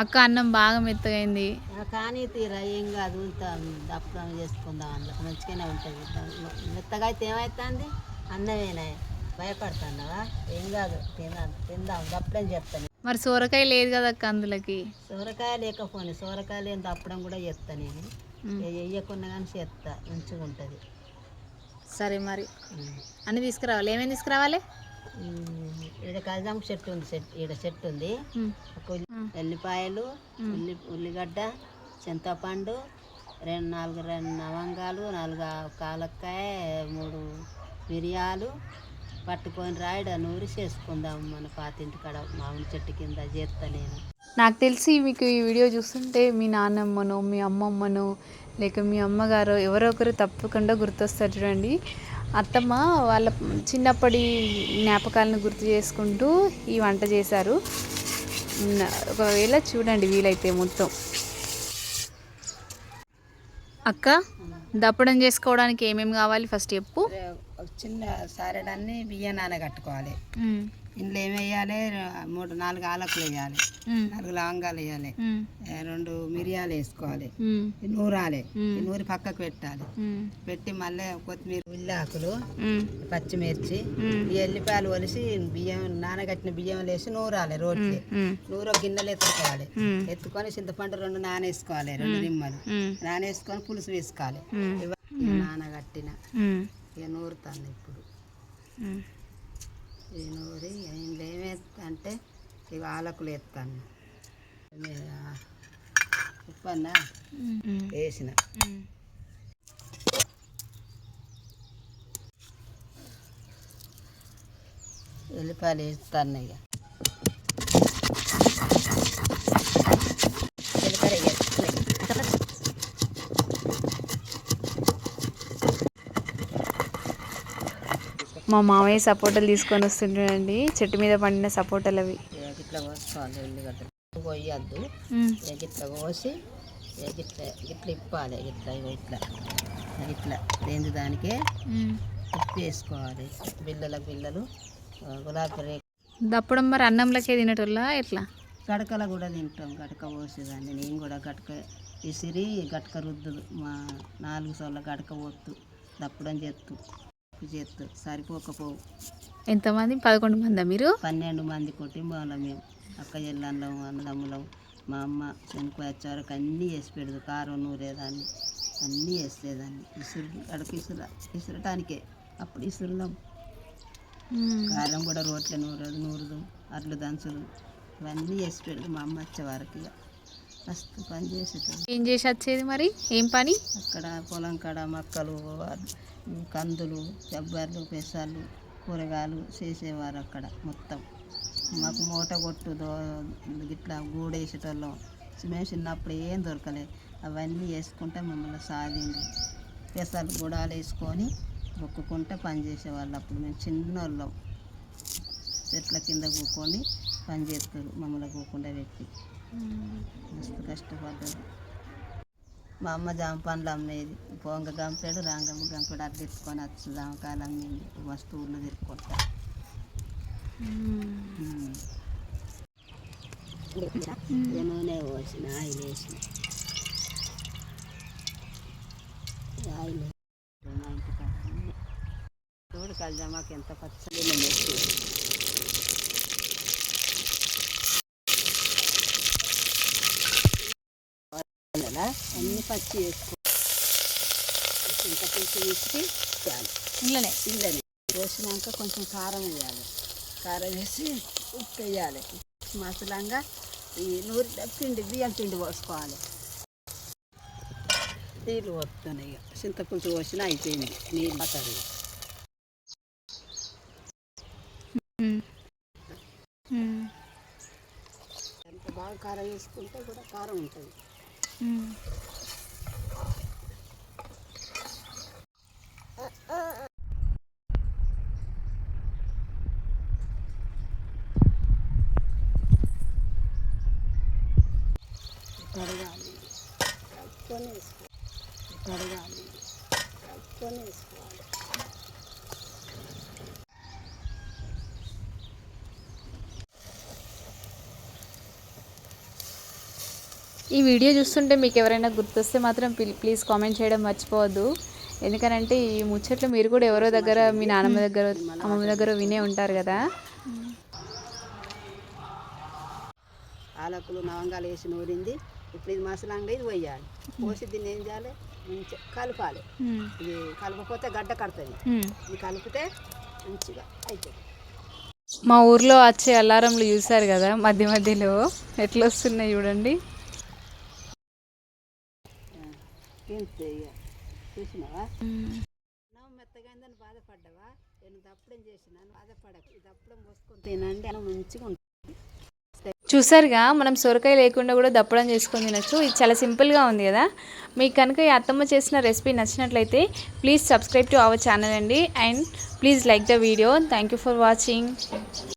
అక్క అన్నం బాగా మెత్తగైంది. కానీ తీరా ఏం కాదు, దప్పడం చేసుకుందాం, అందులో మంచిగానే ఉంటుంది. మెత్తగా అయితే ఏమవుతుంది, అన్నమేనా భయపడుతున్నావా? ఏం కాదు, తిందాం దప్పడం చెప్తాను. మరి సోరకాయ లేదు కదా అక్క అందులోకి. సోరకాయ లేకపోయినా సోరకాయ లేని దప్పడం కూడా చేస్తా నేను. వేయకుండా కానీ చేస్తా, మంచిగా ఉంటుంది. సరే మరి అన్నీ తీసుకురావాలి. ఏమేమి తీసుకురావాలి? ఈడ కలజామ చెట్టు ఉంది, ఈడ చెట్టు ఉంది. ఒక ఎల్లిపాయలు, ఉల్లిగడ్డ, చింతపండు, రెండు లవంగాలు, 4 కాలక్కాయ, 3 మిరియాలు పట్టుకొని రాయడ నూరి చేసుకుందాం మన పాతింటి కాడ మామిడి చెట్టు కింద చేస్తా నేను. నాకు తెలిసి మీకు ఈ వీడియో చూస్తుంటే మీ నాన్నమ్మనో మీ అమ్మమ్మనో లేక మీ అమ్మగారు ఎవరో ఒకరు తప్పకుండా గుర్తొస్తారు. చూడండి, అత్తమ్మ వాళ్ళ చిన్నప్పటి జ్ఞాపకాలను గుర్తు చేసుకుంటూ ఈ వంట చేశారు. ఒకవేళ చూడండి వీలైతే మొత్తం. అక్క, దప్పడం చేసుకోవడానికి ఏమేమి కావాలి ఫస్ట్ చెప్పు. చిన్న సారెడన్ని బియ్యం నానగట్టుకోవాలి. ఇందులో ఏమి వేయాలి, 4 ఆలకులు వేయాలి, 4 లవంగాలు వేయాలి, 2 మిరియాలు వేసుకోవాలి, నూరాలి. నూరి పక్కకు పెట్టాలి. పెట్టి మళ్ళీ కొత్తిమీర, ఉల్లాకులు, పచ్చిమిర్చి, ఈ ఎల్లిపాయలు ఒలిసి బియ్యం నానగట్టిన బియ్యం వేసి నూరాలి. రోడ్లు నూరు గిన్నెలు ఎత్తుకోవాలి. ఎత్తుకొని చింతపండు 2 నానేసుకోవాలి, 2 నిమ్మలు నానేసుకొని పులుసు వేసుకోవాలి. నానగట్టిన ఇక నూరుతాను ఇప్పుడు. ఈ నూరి ఇందులో ఏమేస్తా ఇవి ఆలకులు ఎత్తాను, ఉప్పు అన్న వేసిన, ఎల్లిపాయలు వేస్తాను. ఇక మా మామయ్య సపోటాలు తీసుకొని వస్తుంటాడండి, చెట్టు మీద పండిన సపోటాలు అవి. ఇట్లా కోసుకోవాలి, ఉల్లిగడ్డలు కొయ్యద్దు, ఇట్లా కోసి ఇట్లా ఇప్పాలి. ఇట్లా దేని దానికే ఉప్పు వేసుకోవాలి. బిళ్ళలు గులాబీ రేకు. దప్పడం మరి అన్నంలోకే తినటోళ్ళ ఎట్లా? గడకల కూడా తింటాం, గడక పోసేదాన్ని నేను కూడా. గడక విసిరి గడక రుద్దు, మా 4 సోళ్ళ గడక పోతు దప్పడం చేస్తూ సరిపోకపోవు. ఎంతమంది? 11 మందా మీరు? 12 మంది కుటుంబంలో మేము, అక్క చెల్లెళ్ళం, అన్నదమ్ములం. మా అమ్మ శనక్కాయ వరకు అన్నీ వేసి పెడదు, కారం నూరేదాన్ని, అన్నీ వేసేదాన్ని. విసరటానికే అప్పుడు విసురులాం. కారం కూడా రోట్ల నూరుదు, అర్లు దంచులు ఇవన్నీ వేసి పెడదు మా అమ్మ వచ్చే వరకు. ఇక మస్తు పని చేసేది. ఏం చేసి వచ్చేది మరి? ఏం పని? అక్కడ పొలం కాడ మక్కలు, కందులు, జబ్బర్లు, పెసర్లు, కూరగాయలు చేసేవారు అక్కడ మొత్తం. మాకు మూట కొట్టు ఇట్లా గూడేసేటోళ్ళం. మేము చిన్నప్పుడు ఏం దొరకలేదు, అవన్నీ వేసుకుంటే మమ్మల్ని సాధింది. పెసర్లు గుడాలు వేసుకొని మొక్కుకుంటే పని చేసేవాళ్ళు. అప్పుడు మేము చిన్నోళ్ళం, చెట్ల కింద కూకొని పని చేస్తారు, మమ్మల్ని కూకుండా పెట్టి. మస్తు కష్టపడ్డది. మా అమ్మ జామ పండ్లు అమ్మేది, పొంగ గంపెడు రాంగమ్మ గంపెడు అట్లా ఎత్తుకొని వచ్చి జామకాయలు అమ్మింది. మస్తు ఊళ్ళో తిరుక్కుంటా. నూనె పోసిన, ఆయిల్ వేసిన, ఆయిల్ మా ఇంటికాడ తోడు కలజామాకు ఎంత పచ్చడి అన్ని పచ్చి వేసుకో, ఇంత పులుసు వేసి ఇళ్ళనే వేసినాక కొంచెం కారం వేయాలి. కారం వేసి ఉప్పు వేయాలి. మసలంగా ఈ బియ్యం పిండి పోసుకోవాలి. నీళ్ళు పోతున్నాయి. ఇక చింతపులుసు పోసినా అయిపోయింది, నీళ్ళు పట్టాలి. ఎంత బాగా కారం వేసుకుంటే కూడా కారం ఉంటుంది. కడగాలి, కలుపుకొని వేసుకోవాలి. ఈ వీడియో చూస్తుంటే మీకు ఎవరైనా గుర్తొస్తే మాత్రం ప్లీజ్ కామెంట్ చేయడం మర్చిపోవద్దు. ఎందుకనంటే ఈ ముచ్చట్లు మీరు కూడా ఎవరో దగ్గర మీ నాన్నమ్మ దగ్గర అమ్మమ్మ దగ్గర వినే ఉంటారు కదా. ఆలకులు లవంగాలు వేసి నూరింది. ఇప్పుడు ఇది మసలంగా ఇది పోయాలి. పోసి దీన్ని ఏం చేయాలి, మంచిగా కలపాలి. ఇది కలపకపోతే గడ్డ కడుతుంది. ఇది కలిపితే మంచిగా అవుతుంది. మా ఊర్లో వచ్చే అలారంలు చూసారు కదా, మధ్య మధ్యలో ఎట్లా వస్తున్నాయి చూడండి. ఇంతే ఇక చూసినావా, మెత్తగా అయిందని బాధపడ్డావా? నేను దప్పడం చేసినాను, బాధపడకు. ఈ దప్పడం పోసుకొని తినండి, అని మంచిగా ఉంటుంది. చూసారుగా, మనం సొరకాయ లేకుండా కూడా దప్పడం చేసుకొని తినచ్చు. ఇది చాలా సింపుల్గా ఉంది కదా. మీకు కనుక ఈ అత్తమ్మ చేసిన రెసిపీ నచ్చినట్లయితే please subscribe to our channel అండి. And please like the video. Thank you for watching.